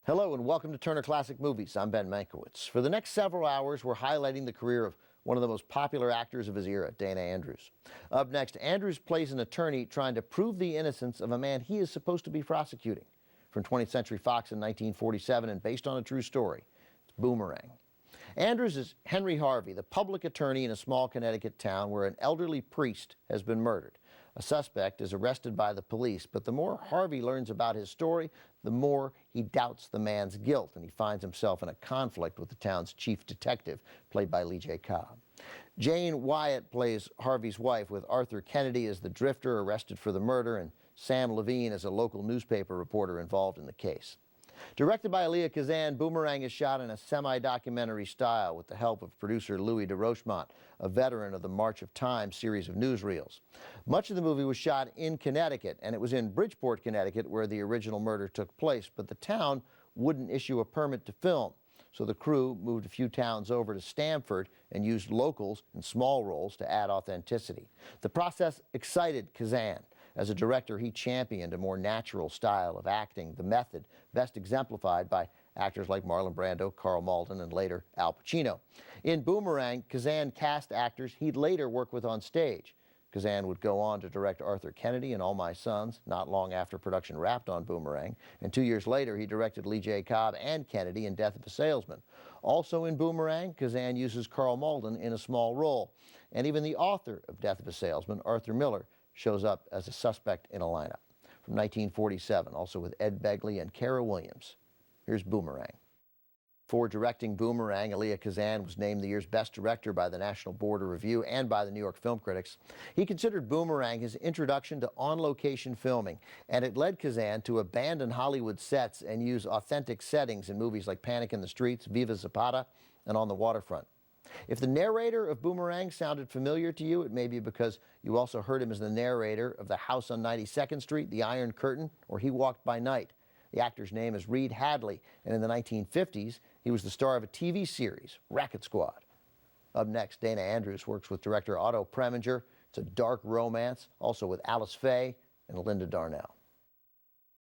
Hello and welcome to Turner Classic Movies. I'm Ben Mankiewicz. For the next several hours, we're highlighting the career of one of the most popular actors of his era, Dana Andrews. Up next, Andrews plays an attorney trying to prove the innocence of a man he is supposed to be prosecuting. From 20th Century Fox in 1947 and based on a true story, it's Boomerang. Andrews is Henry Harvey, the public attorney in a small Connecticut town where an elderly priest has been murdered. A suspect is arrested by the police, but the more Harvey learns about his story, the more he doubts the man's guilt, and he finds himself in a conflict with the town's chief detective, played by Lee J. Cobb. Jane Wyatt plays Harvey's wife, with Arthur Kennedy as the drifter arrested for the murder, and Sam Levine as a local newspaper reporter involved in the case. Directed by Elia Kazan, Boomerang is shot in a semi-documentary style with the help of producer Louis de Rochemont, a veteran of the March of Time series of newsreels. Much of the movie was shot in Connecticut, and it was in Bridgeport, Connecticut, where the original murder took place, but the town wouldn't issue a permit to film, so the crew moved a few towns over to Stamford and used locals in small roles to add authenticity. The process excited Kazan. As a director, he championed a more natural style of acting, the method best exemplified by actors like Marlon Brando, Carl Malden, and later Al Pacino. In Boomerang, Kazan cast actors he'd later work with on stage. Kazan would go on to direct Arthur Kennedy in All My Sons, not long after production wrapped on Boomerang, and 2 years later he directed Lee J. Cobb and Kennedy in Death of a Salesman. Also in Boomerang, Kazan uses Carl Malden in a small role, and even the author of Death of a Salesman, Arthur Miller, shows up as a suspect in a lineup. From 1947, also with Ed Begley and Kara Williams. Here's Boomerang. For directing Boomerang, Elia Kazan was named the year's best director by the National Board of Review and by the New York Film Critics. He considered Boomerang his introduction to on-location filming, and it led Kazan to abandon Hollywood sets and use authentic settings in movies like Panic in the Streets, Viva Zapata, and On the Waterfront. If the narrator of Boomerang sounded familiar to you, it may be because you also heard him as the narrator of The House on 92nd Street, The Iron Curtain, or He Walked by Night. The actor's name is Reed Hadley, and in the 1950s, he was the star of a TV series, Racket Squad. Up next, Dana Andrews works with director Otto Preminger. It's a dark romance, also with Alice Faye and Linda Darnell.